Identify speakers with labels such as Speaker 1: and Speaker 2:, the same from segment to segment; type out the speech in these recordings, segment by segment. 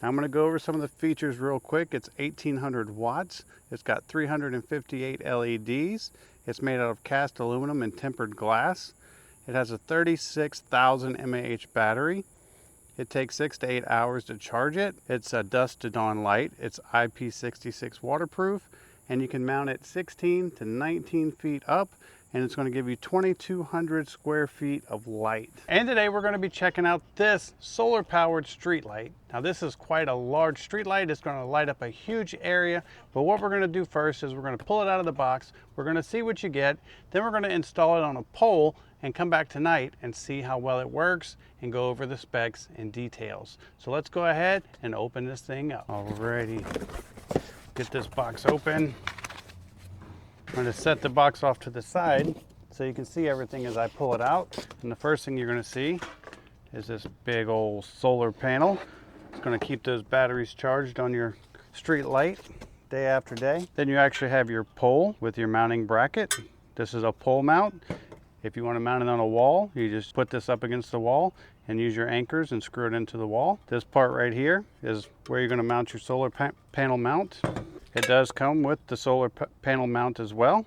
Speaker 1: Now I'm going to go over some of the features real quick. It's 1800 watts. It's got 358 LEDs. It's made out of cast aluminum and tempered glass. It has a 36,000 mAh battery. It takes 6 to 8 hours to charge it. It's a dusk to dawn light. It's IP66 waterproof, and you can mount it 16 to 19 feet up, and it's going to give you 2,200 square feet of light. And today we're going to be checking out this solar powered street light. Now this is quite a large street light. It's going to light up a huge area, but what we're going to do first is we're going to pull it out of the box. We're going to see what you get. Then we're going to install it on a pole and come back tonight and see how well it works and go over the specs and details. So let's go ahead and open this thing up. Alrighty, get this box open. I'm going to set the box off to the side so you can see everything as I pull it out. And the first thing you're going to see is this big old solar panel. It's going to keep those batteries charged on your street light day after day. Then you actually have your pole with your mounting bracket. This is a pole mount. If you want to mount it on a wall, you just put this up against the wall and use your anchors and screw it into the wall. This part right here is where you're going to mount your solar panel mount. It does come with the solar panel mount as well.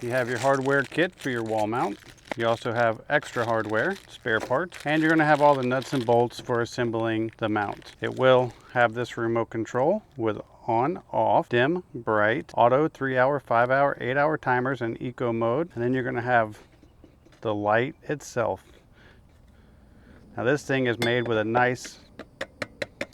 Speaker 1: You have your hardware kit for your wall mount. You also have extra hardware, spare parts, and you're going to have all the nuts and bolts for assembling the mount. It will have this remote control with on, off, dim, bright, auto, 3-hour, 5-hour, 8-hour timers, and eco mode. And then you're going to have the light itself. Now this thing is made with a nice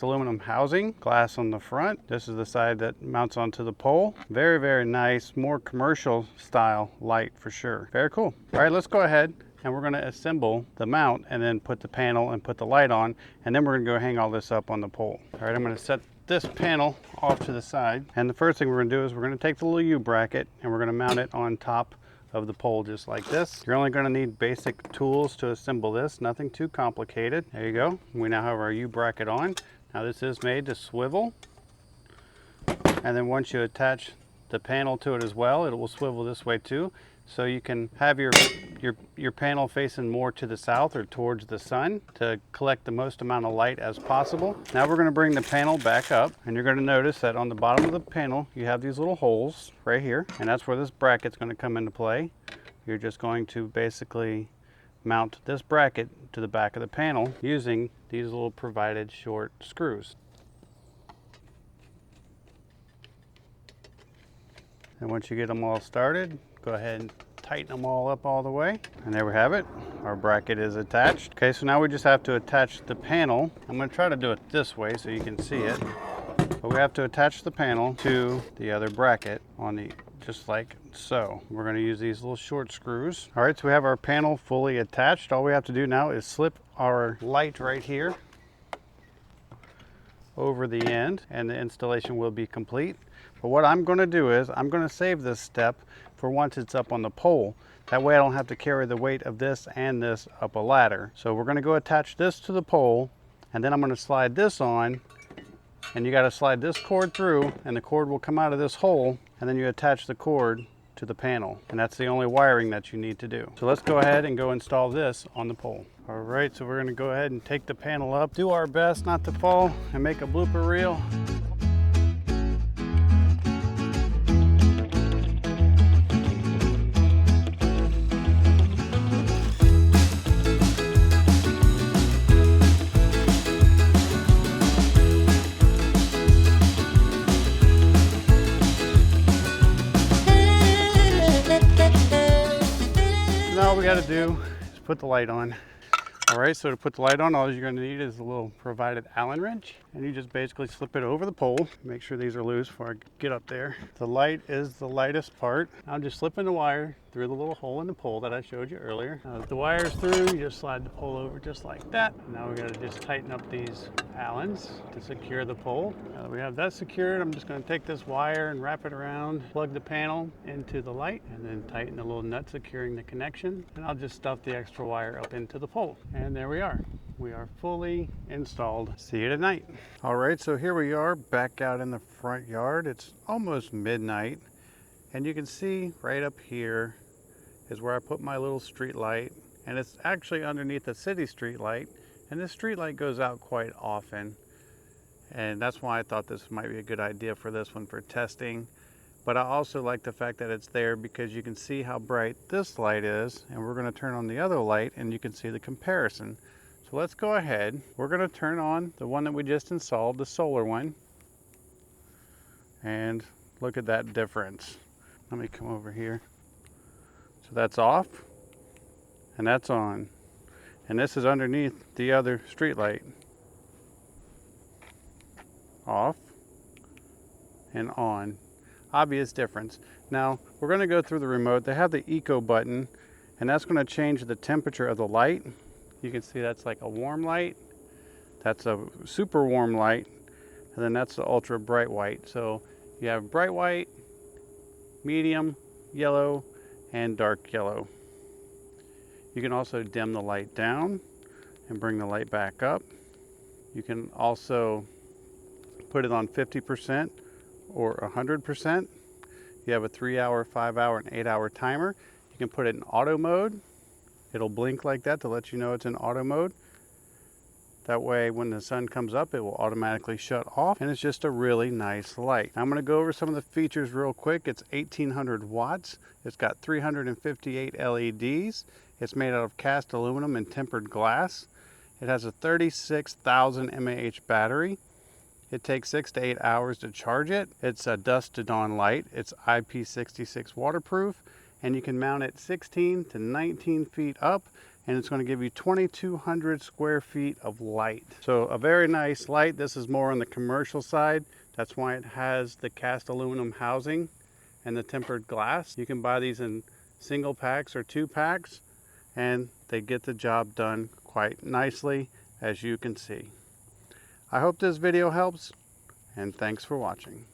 Speaker 1: aluminum housing, glass on the front. This is the side that mounts onto the pole. Very, very nice, more commercial style light for sure. Very cool. All right, let's go ahead and we're going to assemble the mount and then put the panel and put the light on, and then we're going to go hang all this up on the pole. All right, I'm going to set this panel off to the side, and the first thing we're going to do is we're going to take the little U bracket and we're going to mount it on top of the pole just like this. You're only going to need basic tools to assemble this, nothing too complicated. There you go. We now have our U bracket on. Now this is made to swivel, and then once you attach the panel to it as well, it will swivel this way too, so you can have your panel facing more to the south or towards the sun to collect the most amount of light as possible. Now we're going to bring the panel back up, and you're going to notice that on the bottom of the panel you have these little holes right here, and that's where this bracket's going to come into play. You're just going to basically mount this bracket to the back of the panel using these little provided short screws. And once you get them all started, go ahead and tighten them all up all the way. And there we have it. Our bracket is attached. Okay, so now we just have to attach the panel. I'm going to try to do it this way so you can see it. But we have to attach the panel to the other bracket on the just like so. We're going to use these little short screws. All right, so we have our panel fully attached. All we have to do now is slip our light right here over the end, and the installation will be complete. But what I'm going to do is I'm going to save this step for once it's up on the pole. That way I don't have to carry the weight of this and this up a ladder. So we're going to go attach this to the pole, and then I'm going to slide this on, and you got to slide this cord through, and the cord will come out of this hole, and then you attach the cord to the panel, and that's the only wiring that you need to do. So let's go ahead and go install this on the pole. All right, so we're going to go ahead and take the panel up, do our best not to fall, and make a blooper reel. Now all we got to do is put the light on. All right, so to put the light on, all you're going to need is a little provided Allen wrench, and you just basically slip it over the pole. Make sure these are loose before I get up there. The light is the lightest part. I'm just slipping the wire through the little hole in the pole that I showed you earlier. Now that the wire's through, you just slide the pole over just like that. Now we got to just tighten up these Allens to secure the pole. Now that we have that secured, I'm just going to take this wire and wrap it around, plug the panel into the light, and then tighten the little nut securing the connection. And I'll just stuff the extra wire up into the pole. And there we are. We are fully installed. See you tonight. All right, so here we are back out in the front yard. It's almost midnight, and you can see right up here is where I put my little street light, and it's actually underneath the city street light, and this street light goes out quite often. And that's why I thought this might be a good idea for this one for testing. But I also like the fact that it's there because you can see how bright this light is, and we're going to turn on the other light and you can see the comparison. So let's go ahead. We're going to turn on the one that we just installed, the solar one, and look at that difference. Let me come over here. So that's off and that's on. And this is underneath the other street light. Off and on. Obvious difference. Now we're going to go through the remote. They have the eco button, and that's going to change the temperature of the light. You can see that's like a warm light, that's a super warm light, and then that's the ultra bright white. So you have bright white, medium yellow, and dark yellow. You can also dim the light down and bring the light back up. You can also put it on 50% or 100%. You have a 3-hour, 5-hour, and 8-hour timer. You can put it in auto mode. It'll blink like that to let you know it's in auto mode. That way when the sun comes up, it will automatically shut off, and it's just a really nice light. I'm going to go over some of the features real quick. It's 1800 watts. It's got 358 LEDs. It's made out of cast aluminum and tempered glass. It has a 36,000 mAh battery. It takes 6 to 8 hours to charge it. It's a dusk to dawn light. It's IP66 waterproof, and you can mount it 16 to 19 feet up, and it's going to give you 2,200 square feet of light. So a very nice light. This is more on the commercial side. That's why it has the cast aluminum housing and the tempered glass. You can buy these in single packs or 2 packs, and they get the job done quite nicely, as you can see. I hope this video helps, and thanks for watching.